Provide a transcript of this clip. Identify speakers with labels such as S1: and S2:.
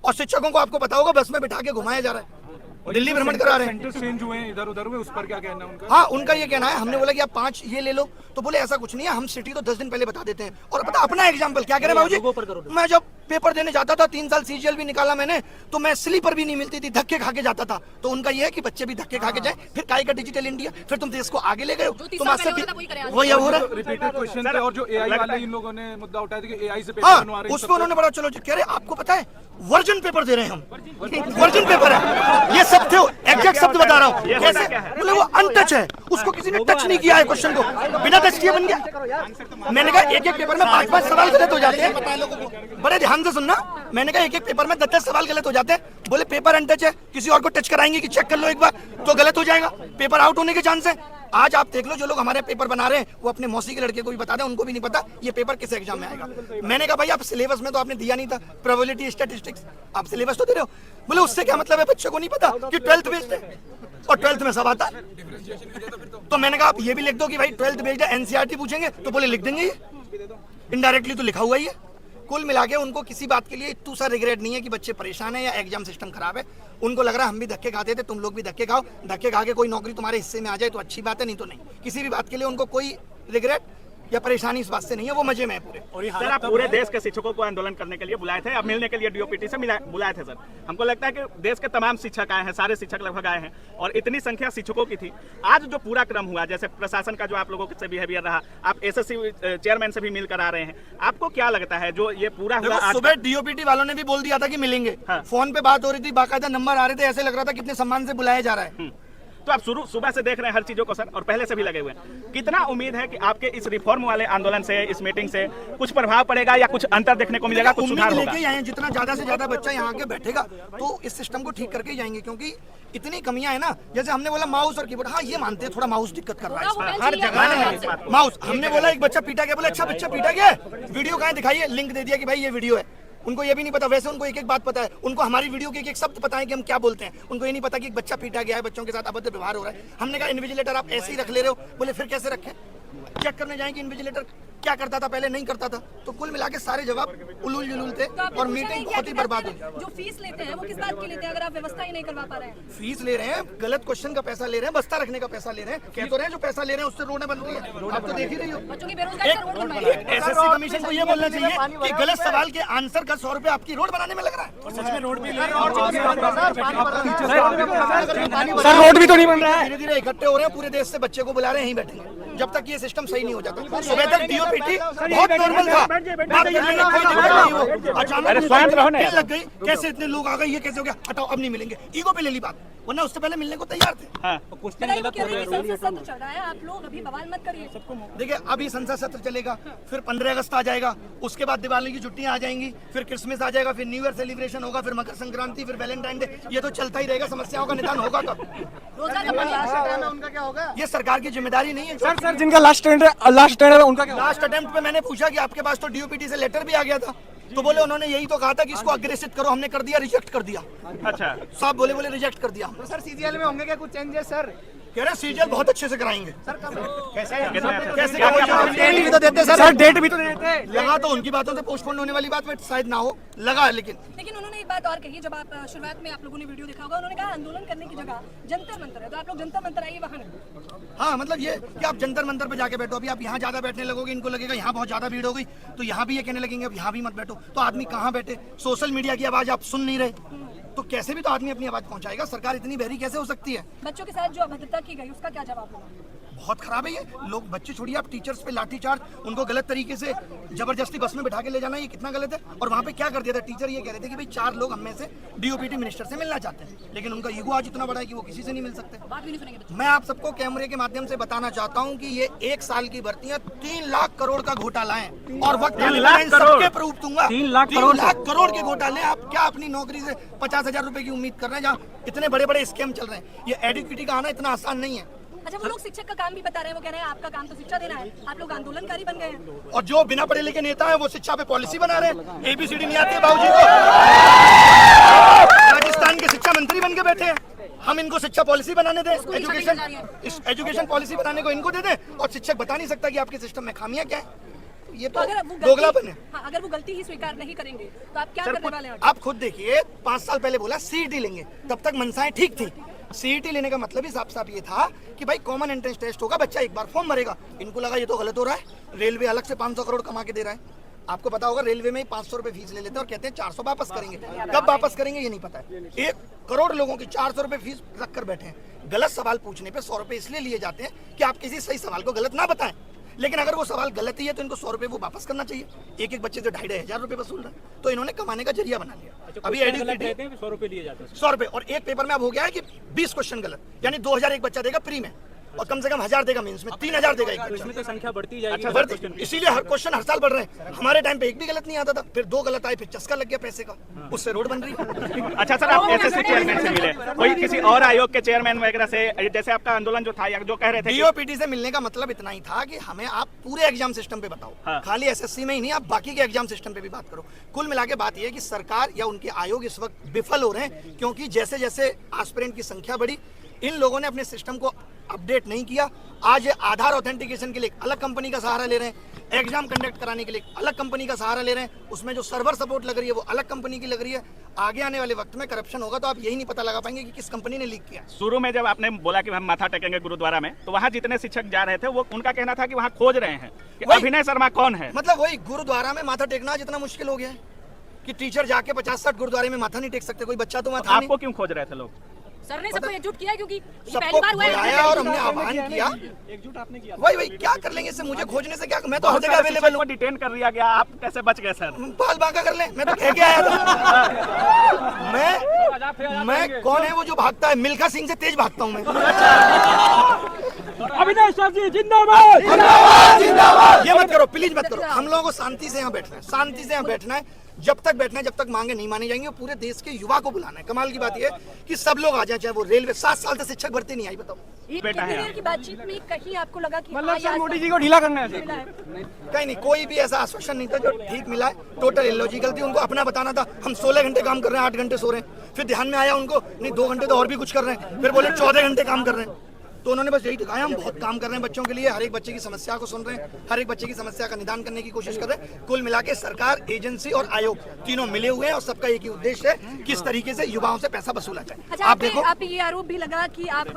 S1: और शिक्षकों को आपको पता होगा बस में बिठा के घुमाया जा रहा है, दिल्ली भ्रमण करा रहे हैं।
S2: सेंटर चेंज हुए हैं इधर उधर हुए, उस पर क्या कहना है उनका?
S1: हाँ, उनका ये कहना है, हमने बोला कि आप 5 ये ले लो, तो बोले ऐसा कुछ नहीं है, हम सिटी तो 10 दिन पहले बता देते हैं। और पता अपना एग्जाम्पल क्या करें बाबूजी, मैं जब पेपर देने जाता था 3 साल सीजीएल भी निकाला मैंने, तो मैं स्लीपर भी नहीं मिलती थी, धक्के खा के जाता था। तो उनका ये है कि बच्चे भी धक्के खा के जाए, फिर काय का डिजिटल इंडिया, फिर तुम देश को आगे ले गए हो, तुम आज से वही हो रहा है।
S2: रिपीटेड क्वेश्चन थे और जो एआई वाले इन लोगों ने मुद्दा उठाया था कि एआई से पेपर
S1: हाँ,
S2: बनवा रहे हैं,
S1: उस पर उन्होंने बड़ा चलो कह रहे आपको पता है वर्जन पेपर दे रहे हैं हम, वर्जन पेपर है, ये सब थे, एग्जैक्ट शब्द बता रहा हूँ। कैसे बोले वो अनटच है, उसको किसी ने टच नहीं किया है क्वेश्चन को, बिना टच किए बन गया। मैंने कहा एक पेपर में 5 सवाल गलत हो जाते हैं, बड़े ध्यान से सुनना। मैंने कहा एक पेपर में 10 सवाल गलत हो जाते हैं। बोले पेपर अनटच है, किसी और को टच कराएंगे कि चेक कर लो एक बार तो गलत हो जाएगा, पेपर आउट होने के चांस है। आज आप देख लो जो लोग हमारे पेपर बना रहे हैं वो अपने मौसी के लड़के को भी बता दें, उनको भी नहीं पता ये पेपर किस एग्जाम में आएगा। मैंने कहा भाई आप सिलेबस में तो आपने दिया नहीं था, प्रोबेबिलिटी स्टैटिस्टिक्स, आप सिलेबस तो दे रहे हो। बोले उससे क्या मतलब है, बच्चों को नहीं पता कि 12th बेस्ड है और 12th में सब आता है। तो मैंने कहा आप ये भी लिख दो कि भाई 12th बेस्ड है, एनसीईआरटी पूछेंगे तो बोले लिख देंगे, इनडायरेक्टली तो लिखा हुआ ही है। कुल मिला के उनको किसी बात के लिए इतना सा रिग्रेट नहीं है कि बच्चे परेशान है या एग्जाम सिस्टम खराब है। उनको लग रहा है हम भी धक्के खाते थे, तुम लोग भी धक्के खाओ, धक्के खा के कोई नौकरी तुम्हारे हिस्से में आ जाए तो अच्छी बात है, नहीं तो नहीं। किसी भी बात के लिए उनको कोई रिग्रेट या परेशानी इस बात से नहीं है, वो मजे में है पूरे।
S3: और सर आप पूरे देश के शिक्षकों को आंदोलन करने के लिए बुलाए थे, अब मिलने के लिए डीओपीटी से बुलाए थे सर। हमको लगता है कि देश के तमाम शिक्षक आए हैं, सारे शिक्षक लगभग आए हैं और इतनी संख्या शिक्षकों की थी। आज जो पूरा क्रम हुआ, जैसे प्रशासन का जो आप लोगों से बिहेवियर रहा, आप एसएससी चेयरमैन से भी मिलकर आ रहे हैं, आपको क्या लगता है जो ये पूरा हुआ?
S1: सुबह डीओपीटी वालों ने भी बोल दिया था कि मिलेंगे, फोन पे बात हो रही थी, बाकायदा नंबर आ रहे थे, ऐसे लग रहा था कितने सम्मान से बुलाया जा रहा है।
S3: तो आप सुबह से देख रहे हैं हर चीजों को सर, और पहले से भी लगे हुए हैं। कितना उम्मीद है कि आपके इस रिफॉर्म वाले आंदोलन से, इस मीटिंग से कुछ प्रभाव पड़ेगा या कुछ अंतर देखने को मिलेगा, कुछ सुधार होगा?
S1: लेके आए, जितना ज्यादा से ज्यादा बच्चा यहाँ आके बैठेगा तो इस सिस्टम को ठीक करके जाएंगे, क्योंकि इतनी कमियां है ना। जैसे हमने बोला माउस और कीबोर्ड, हाँ ये मानते हैं थोड़ा माउस दिक्कत कर रहा है हर जगह माउस। हमने बोला एक बच्चा पीटा गया, बोले अच्छा बच्चा पीटा गया, वीडियो कहाँ दिखाइए, लिंक दे दिया कि भाई ये वीडियो है। उनको ये भी नहीं पता, वैसे उनको एक एक बात पता है, उनको हमारी वीडियो के एक एक शब्द पता है कि हम क्या बोलते हैं। उनको ये नहीं पता कि एक बच्चा पीटा गया है, बच्चों के साथ अभद्र व्यवहार हो रहा है। हमने कहा इन्विजिलेटर आप ऐसे ही रख ले रहे हो, बोले फिर कैसे रखें, चेक करने जाएंगे इन्विजिलेटर क्या करता था पहले, नहीं करता था। तो कुल मिला के सारे जवाब उलूल जुलूल थे और मीटिंग बहुत ही बर्बाद हुई।
S4: जो फीस लेते हैं वो किस बात की लेते हैं अगर आप व्यवस्था ही नहीं करवा पा रहे हैं?
S1: फीस ले रहे हैं, गलत क्वेश्चन का पैसा ले रहे हैं, बस्ता रखने का पैसा ले रहे हैं, कह तो रहे हैं जो पैसा ले रहे हैं उससे रोडें बन रही है, आप तो देख ही रही हो।
S4: बच्चों की बेरोजगारी का रोड बनवाइए।
S1: एसएससी कमीशन को ये बोलना चाहिए कि गलत सवाल के आंसर का 100 रुपए आपकी रोड बनाने में लग रहा है।
S2: सच में रोड भी सर रोड
S1: भी तो नहीं बन रहा है। धीरे धीरे इकट्ठे हो रहे हैं, पूरे देश से बच्चे को बुला रहे हैं, यहीं बैठेंगे जब तक ये सिस्टम सही नहीं हो जाता। सुबह तक डीओपीटी बहुत नॉर्मल था, बात करने में कोई दिक्कत नहीं हो, अचानक लग गई, कैसे इतने लोग आ गए, ये कैसे हो गया, हटाओ अब नहीं मिलेंगे, ईगो पे ले ली बात, वरना उससे पहले मिलने को तैयार थे।
S4: संसद चल रहा है, आप लोग अभी बवाल मत करिए।
S1: देखिए अभी संसद सत्र चलेगा, फिर 15 अगस्त आ जाएगा, उसके बाद दिवाली की छुट्टियां आ जाएंगी, फिर क्रिसमस आ जाएगा, फिर न्यू ईयर सेलिब्रेशन होगा, फिर मकर संक्रांति, फिर वैलेंटाइन डे, ये तो चलता ही रहेगा। समस्याओं का निदान होगा कब?
S4: उनका क्या होगा?
S1: ये सरकार की जिम्मेदारी नहीं है।
S2: सर जिनका लास्ट अटेम्प्ट है उनका क्या?
S1: लास्ट अटेम्प्ट पे मैंने पूछा कि आपके पास तो डीओपीटी से लेटर भी आ गया था, तो बोले उन्होंने यही तो कहा था कि इसको अग्रेसित करो, हमने कर दिया, रिजेक्ट कर दिया।
S3: अच्छा
S1: साहब बोले रिजेक्ट कर दिया।
S5: तो सर सीजीएल में होंगे क्या कुछ चेंजेस सर?
S1: कह रहे सीजीएल बहुत अच्छे से कराएंगे।
S3: कैसे
S1: डेट भी तो देते सर, डेट भी तो देते। लगा तो उनकी बातों से पोस्टपोन होने वाली बात में शायद ना हो, लगा है। लेकिन
S4: उन्होंने एक बात और कही, जब आप शुरुआत में आप लोगों ने वीडियो देखा होगा, उन्होंने कहा आंदोलन करने की जगह जंतर मंतर है, तो आप लोग जंतर मंतर आइए वहाँ नहीं।
S1: हाँ मतलब ये कि आप जंतर मंतर पे जाके बैठो, अभी आप यहाँ ज्यादा बैठने लगोगे, इनको लगेगा यहाँ बहुत ज्यादा भीड़ हो गई, तो यहाँ भी ये कहने लगेंगे अब यहाँ भी मत बैठो, तो आदमी कहाँ बैठे? सोशल मीडिया की आवाज आप सुन नहीं रहे, तो कैसे भी तो आदमी अपनी आवाज पहुंचाएगा। सरकार इतनी बहरी कैसे हो सकती है?
S4: बच्चों के साथ जो अभद्रता की गई उसका क्या जवाब होगा?
S1: बहुत खराब है ये। लोग बच्चे छोड़िए, आप टीचर्स पे लाठीचार्ज, उनको गलत तरीके से जबरदस्ती बस में बिठा के ले जाना, ये कितना गलत है। और वहाँ पे क्या कर दिया था, टीचर ये कह रहे थे कि भाई 4 लोग हम में से डीओपीटी मिनिस्टर से मिलना चाहते हैं, लेकिन उनका ईगो आज इतना बड़ा है कि वो किसी से नहीं मिल सकते। मैं आप सबको कैमरे के माध्यम से बताना चाहता हूँ कि ये 1 साल की भर्तियां 3 लाख करोड़ का घोटाला है, और वक्त सबके प्रूफ दूंगा। 3 लाख करोड़ के घोटाले। आप क्या अपनी नौकरी से 50,000 रुपए की उम्मीद कर रहे हैं, जहाँ इतने बड़े बड़े स्कैम चल रहे हैं? ये एडुकेटी का आना इतना आसान नहीं है।
S4: अच्छा, वो लोग शिक्षक का काम भी बता रहे हैं, वो कह रहे हैं आपका काम तो शिक्षा देना है, आप लोग आंदोलनकारी बन गए हैं।
S1: और जो बिना पढ़े लिखे नेता है वो शिक्षा पे पॉलिसी बना रहे हैं। ABCD नहीं आती बाबूजी को, राजस्थान के शिक्षा मंत्री बन के बैठे हैं। हम इनको शिक्षा पॉलिसी बनाने दें, एजुकेशन पॉलिसी बनाने को इनको दे दें, और शिक्षक बता नहीं सकता कि आपके सिस्टम में खामियां क्या है। ये
S4: तो
S1: तो
S4: अगर वो
S1: दोगलापन है।
S4: हाँ, अगर वो गलती ही स्वीकार नहीं करेंगे तो आप क्या
S3: सर,
S4: करने वाले हैं?
S1: आप खुद देखिए 5 साल पहले बोला सीईटी लेंगे, तब तक मनसाएं ठीक थी। सीईटी लेने का मतलब ही साफ साफ ये था कि भाई कॉमन एंट्रेंस टेस्ट होगा, बच्चा एक बार फॉर्म भरेगा। इनको लगा ये तो गलत हो रहा है, रेलवे अलग से 500 करोड़ कमा के दे रहा है। आपको पता होगा रेलवे में ही 500 रुपए फीस ले लेते हैं और कहते हैं 400 वापस करेंगे। कब वापस करेंगे ये नहीं पता है। 1 करोड़ लोगों की 400 रुपए फीस रख कर बैठे हैं। गलत सवाल पूछने पे 100 रुपए इसलिए लिए जाते हैं कि आप किसी सही सवाल को गलत ना बताएं, लेकिन अगर वो सवाल गलत ही है तो इनको 100 रुपए वो वापस करना चाहिए। एक बच्चे से 2,500 रुपए वसूल रहे हैं, तो इन्होंने कमाने का जरिया बना लिया। अभी
S6: 100 रुपए लिए जाते हैं,
S1: 100 रुपए, और एक पेपर में अब हो गया है कि 20 क्वेश्चन गलत, यानी 2,000 एक बच्चा देगा प्री में और कम से कम 1,000 देगा मेंस में, 3,000 देगा एक बच्चा।
S6: इसमें तो संख्या बढ़ती जाएगी।
S3: अच्छा,
S1: बढ़ती, इसीलिए हर क्वेश्चन हर साल बढ़ रहे हैं। हमारे टाइम पे एक भी गलत नहीं आता था, फिर 2 गलत आए, फिर चस्का लग गया पैसे का, उससे रोड बन रही है।
S3: अच्छा सर, आप एसएससी चेयरमैन से मिले, कोई किसी और आयोग के चेयरमैन वगैरह से, जैसे आपका आंदोलन जो था या जो कह रहे थे कि-
S1: डीओपीटी से मिलने का मतलब इतना ही था कि हमें आप पूरे एग्जाम सिस्टम पे बताओ,
S3: हाँ।
S1: खाली एसएससी में ही नहीं, आप बाकी के एग्जाम सिस्टम पे भी बात करो। कुल मिला के बात यह है कि सरकार या उनके आयोग इस वक्त विफल हो रहे हैं, क्योंकि जैसे जैसे एस्पिरेंट की संख्या बढ़ी, इन लोगों ने अपने सिस्टम को अपडेट नहीं किया। आज आधार ऑथेंटिकेशन के लिए अलग कंपनी का सहारा ले रहे हैं, एग्जाम कंडक्ट कराने के लिए अलग कंपनी का सहारा ले रहे हैं, उसमें जो सर्वर सपोर्ट लग रही है वो अलग कंपनी की लग रही है। आगे आने वाले वक्त में करप्शन होगा तो आप यही नहीं पता लगा पाएंगे कि किस कंपनी ने लीक किया।
S3: शुरू में जब आपने बोला कि हम माथा टेकेंगे गुरुद्वारा में, तो वहाँ जितने शिक्षक जा रहे थे वो उनका कहना था कि वहाँ खोज रहे हैं कि
S1: वही-
S3: अभिनय शर्मा कौन है।
S1: मतलब वही गुरुद्वारा में माथा टेकना जितना मुश्किल हो गया है कि टीचर जाके 50-60 गुरुद्वारे में माथा नहीं टेक सकते, कोई बच्चा तो वहाँ था
S3: आपको क्यों खोज रहे थे लोग?
S4: सर ने सबको एकजुट किया क्योंकि ये पहली
S1: सबको
S4: बार हुआ है।
S1: बुलाया और हमने आह्वान किया।
S6: एकजुट आपने किया।
S1: वही क्या कर लेंगे इससे, मुझे खोजने से क्या, मैं तो हर
S3: बहुत
S1: जगह
S3: सारे
S1: अवेलेबल
S3: शिक्षक
S1: हूँ।
S3: को डिटेन कर लिया गया, आप कैसे बच गए सर?
S1: बाल बांका कर ले, मैं तो कह के आया था। मैं कौन है वो जो भागता है, मिल्खा सिंह से तेज भागता हूँ मैं।
S6: अभिनय शाह जी जिंदाबाद।
S1: ये मत करो प्लीज, मत करो। हम लोगों को शांति से यहाँ बैठना है, शांति से यहाँ बैठना है, जब तक बैठना है जब तक मांगे नहीं मानी जाएंगी। और पूरे देश के युवा को बुलाना है। कमाल की बात यह है कि सब लोग आ जाए, चाहे वो रेलवे 7 साल से शिक्षक भर्ती नहीं आई, बताओ।
S4: एक
S3: बेटा है
S4: कितनी देर की बातचीत में कहीं आपको लगा कि
S6: मतलब
S4: हाँ,
S6: सर
S4: यार,
S6: मोदी जी को ढीला करना है।
S4: मिला है।
S1: कहीं नहीं, कोई भी ऐसा आश्वासन नहीं था जो ठीक मिला है। टोटल इलॉजिकल थी, उनको अपना बताना था हम 16 घंटे काम कर रहे हैं, 8 घंटे सो रहे हैं। फिर ध्यान में आया उनको नहीं 2 घंटे तो और भी कुछ कर रहे हैं, फिर बोले 14 घंटे काम कर रहे हैं। तो उन्होंने बस यही दिखाया हम बहुत काम कर रहे हैं बच्चों के लिए, हर एक बच्चे की समस्या को सुन रहे हैं, हर एक बच्चे की समस्या का निदान करने की कोशिश कर रहे हैं। कुल मिला के सरकार, एजेंसी और आयोग तीनों मिले हुए हैं और सबका एक ही उद्देश्य है, किस तरीके से युवाओं से पैसा वसूला जाए।
S4: अच्छा,
S1: आप
S4: आप
S1: देखो
S4: ये आरोप भी लगा कि आप